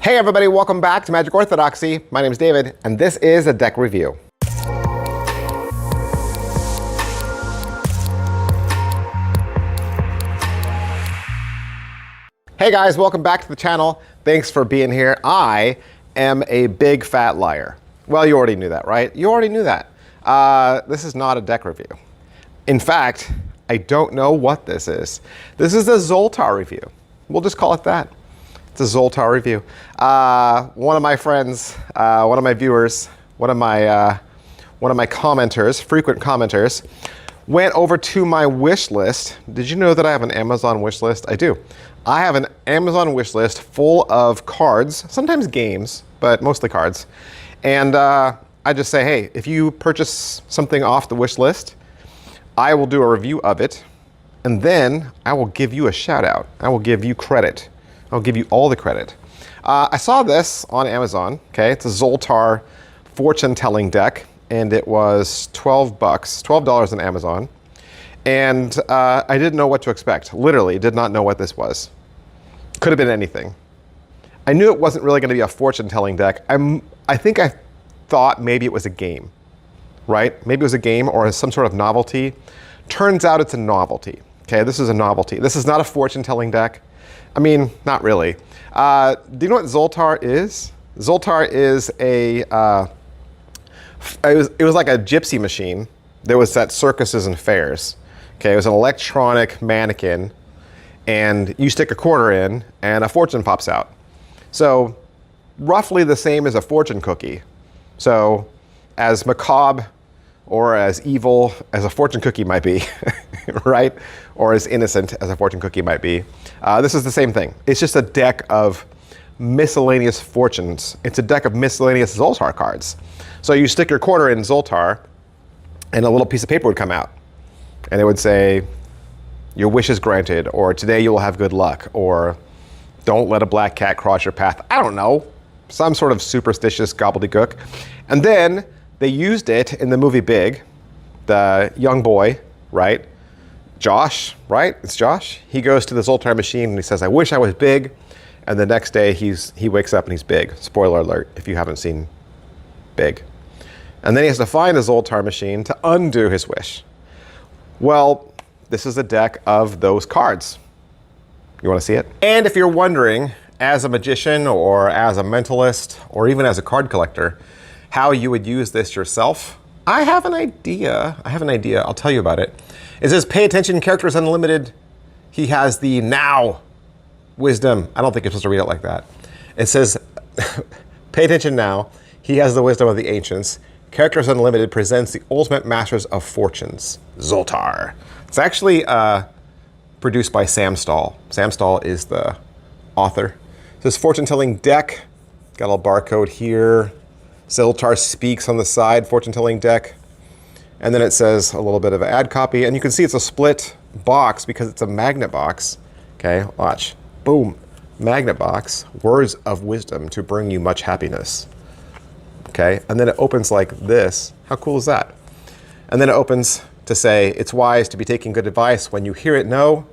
Hey everybody, welcome back to Magic Orthodoxy. My name is David, and this is a deck review. Hey guys, welcome back to the channel. Thanks for being here. I am a big fat liar. Well, you already knew that, right? You already knew that. This is not a deck review. In fact, I don't know what this is. This is a Zoltar review. We'll just call it that. It's a Zoltar review. One of my friends, one of my viewers, one of my commenters, frequent commenters, went over to my wish list. Did you know that I have an Amazon wish list? I do. I have an Amazon wish list full of cards, sometimes games, but mostly cards. And I just say, hey, if you purchase something off the wish list, I will do a review of it, and then I will give you a shout out. I will give you credit. I'll give you all the credit. I saw this on Amazon, okay? It's a Zoltar fortune telling deck, and it was $12 on Amazon. And I didn't know what to expect. Literally did not know what this was. Could have been anything. I knew it wasn't really gonna be a fortune telling deck. I think I thought maybe it was a game, right? Maybe it was a game or some sort of novelty. Turns out it's a novelty, okay? This is a novelty. This is not a fortune telling deck. I mean, not really. Do you know what Zoltar is? Zoltar is a, it was like a gypsy machine. There was at circuses and fairs. Okay, it was an electronic mannequin, and you stick a quarter in, and a fortune pops out. So, roughly the same as a fortune cookie. So, as macabre or as evil as a fortune cookie might be, right? Or as innocent as a fortune cookie might be. This is the same thing. It's just a deck of miscellaneous fortunes. It's a deck of miscellaneous Zoltar cards. So you stick your quarter in Zoltar, and a little piece of paper would come out. And it would say, your wish is granted, or today you will have good luck, or don't let a black cat cross your path. I don't know. Some sort of superstitious gobbledygook. And then they used it in the movie Big. The young boy, right? Josh, right? It's Josh. He goes to the Zoltar machine and he says, I wish I was big. And the next day he wakes up and he's big. Spoiler alert if you haven't seen Big. And then he has to find the Zoltar machine to undo his wish. Well, this is a deck of those cards. You want to see it? And if you're wondering, as a magician or as a mentalist or even as a card collector, how you would use this yourself, I have an idea. I'll tell you about it. It says, pay attention, characters unlimited. He has the now wisdom. I don't think you're supposed to read it like that. It says, pay attention now. He has the wisdom of the ancients. Characters Unlimited presents the ultimate masters of fortunes, Zoltar. It's actually produced by Sam Stahl. Sam Stahl is the author. This fortune telling deck, got a little barcode here. Zoltar speaks on the side, fortune telling deck. And then it says a little bit of an ad copy, and you can see it's a split box because it's a magnet box. Okay, watch. Boom. Magnet box, words of wisdom to bring you much happiness. Okay, and then it opens like this. How cool is that? And then it opens to say, it's wise to be taking good advice. When you hear it, know.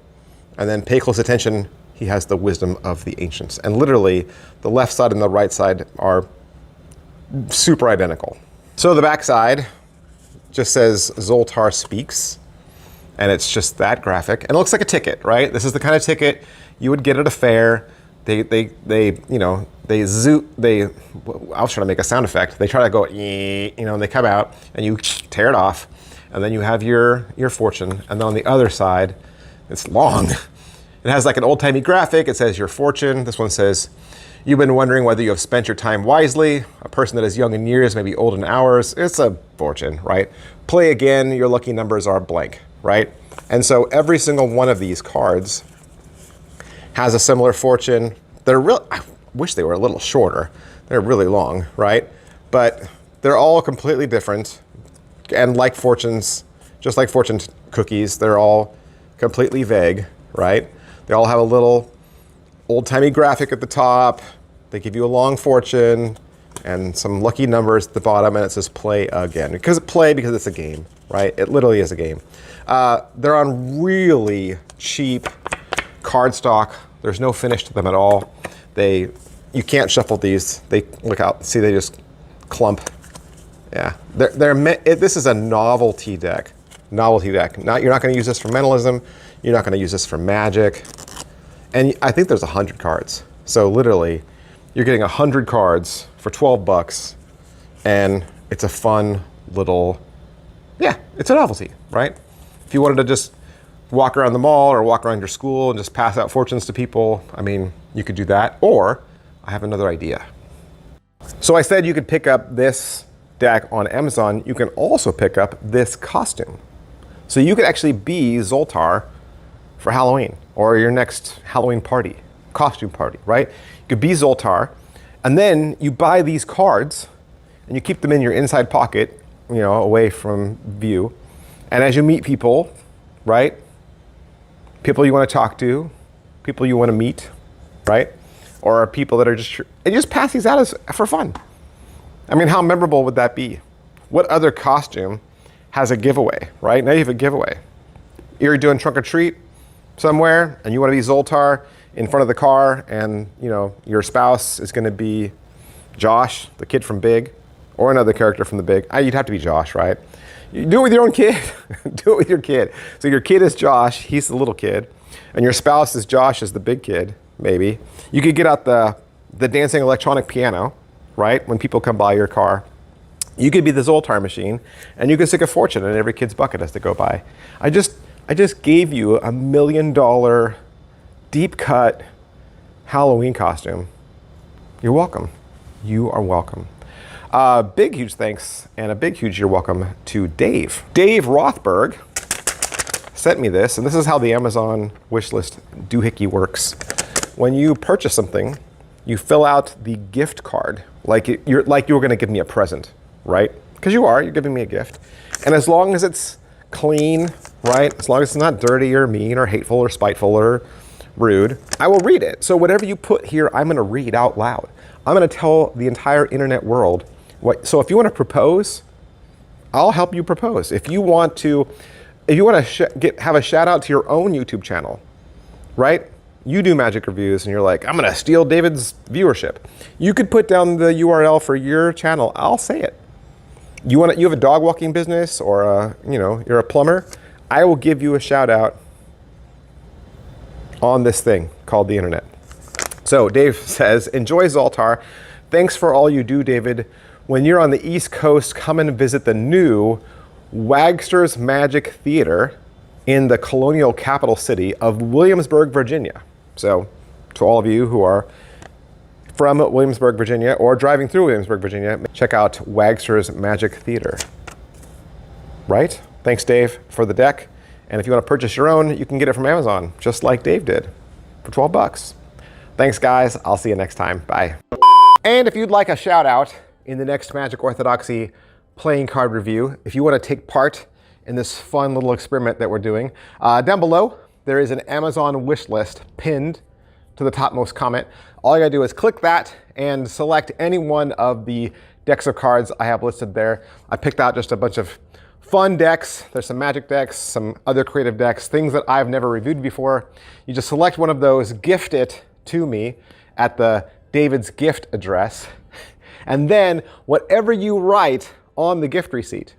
And then pay close attention. He has the wisdom of the ancients. And literally, the left side and the right side are super identical. So the back side just says Zoltar speaks, and it's just that graphic. And it looks like a ticket, right? This is the kind of ticket you would get at a fair. I was trying to make a sound effect. They try to go, and they come out, and you tear it off, and then you have your fortune. And then on the other side, it's long. It has like an old-timey graphic. It says your fortune. This one says, you've been wondering whether you have spent your time wisely. A person that is young in years may be old in hours. It's a fortune, right? Play again, your lucky numbers are blank, right? And so every single one of these cards has a similar fortune. They're real, I wish they were a little shorter. They're really long, right? But they're all completely different. And like fortunes, just like fortune cookies, they're all completely vague, right? They all have a little old-timey graphic at the top. They give you a long fortune and some lucky numbers at the bottom, and it says play again. Because it's a game, right? It literally is a game. They're on really cheap cardstock. There's no finish to them at all. They, You can't shuffle these. They look out. See, they just clump. Yeah, this is a novelty deck. Novelty deck. You're not going to use this for mentalism. You're not going to use this for magic. And I think there's 100 cards. So literally, you're getting 100 cards for 12 bucks, and it's a fun little, yeah, it's a novelty, right? If you wanted to just walk around the mall or walk around your school and just pass out fortunes to people, I mean, you could do that. Or I have another idea. So I said you could pick up this deck on Amazon. You can also pick up this costume. So you could actually be Zoltar for Halloween or your next Halloween party, costume party, right? You could be Zoltar, and then you buy these cards and you keep them in your inside pocket, you know, away from view. And as you meet people, right? People you want to talk to, people you want to meet, right? Or people that are just, and you just pass these out for fun. I mean, how memorable would that be? What other costume has a giveaway, right? Now you have a giveaway. You're doing trunk or treat somewhere and you want to be Zoltar in front of the car, and you know, your spouse is going to be Josh, the kid from Big, or another character from the Big. You'd have to be Josh, right? You do it with your own kid. Do it with your kid. So your kid is Josh, he's the little kid, and your spouse is Josh as the big kid, maybe. You could get out the dancing electronic piano, right? When people come by your car. You could be the Zoltar machine, and you could stick a fortune in every kid's bucket as they go by. I just gave you $1 million deep cut Halloween costume. You're welcome. You are welcome. Big, huge thanks and a big, huge you're welcome to Dave. Dave Rothberg sent me this, and this is how the Amazon wishlist doohickey works. When you purchase something, you fill out the gift card like you were going to give me a present, right? Because you're giving me a gift. And as long as it's clean, right? As long as it's not dirty or mean or hateful or spiteful or rude, I will read it. So whatever you put here, I'm going to read out loud. I'm going to tell the entire internet world so if you want to propose, I'll help you propose. If you want to have a shout out to your own YouTube channel, right? You do magic reviews and you're like, I'm going to steal David's viewership. You could put down the URL for your channel. I'll say it. You have a dog walking business, or you're a plumber. I will give you a shout out on this thing called the internet. So Dave says, enjoy Zoltar. Thanks for all you do, David. When you're on the East Coast, come and visit the new Wagster's Magic Theater in the colonial capital city of Williamsburg, Virginia. So to all of you who are from Williamsburg, Virginia, or driving through Williamsburg, Virginia, check out Wagster's Magic Theater. Right? Thanks, Dave, for the deck. And if you want to purchase your own, you can get it from Amazon, just like Dave did, for 12 bucks. Thanks, guys. I'll see you next time. Bye. And if you'd like a shout out in the next Magic Orthodoxy playing card review, if you want to take part in this fun little experiment that we're doing, down below, there is an Amazon wish list pinned to the topmost comment. All you gotta do is click that and select any one of the decks of cards I have listed there. I picked out just a bunch of fun decks. There's some magic decks, some other creative decks, things that I've never reviewed before. You just select one of those, gift it to me at the David's gift address, and then whatever you write on the gift receipt,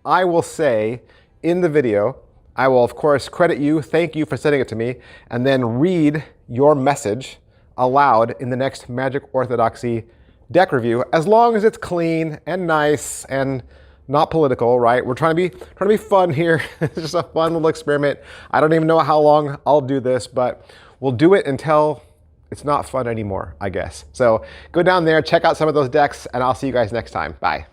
I will say in the video. I will, of course, credit you, thank you for sending it to me, and then read your message aloud in the next Magic Orthodoxy deck review, as long as it's clean and nice and not political, right? We're trying to be fun here. It's just a fun little experiment. I don't even know how long I'll do this, but we'll do it until it's not fun anymore, I guess. So go down there, check out some of those decks, and I'll see you guys next time. Bye.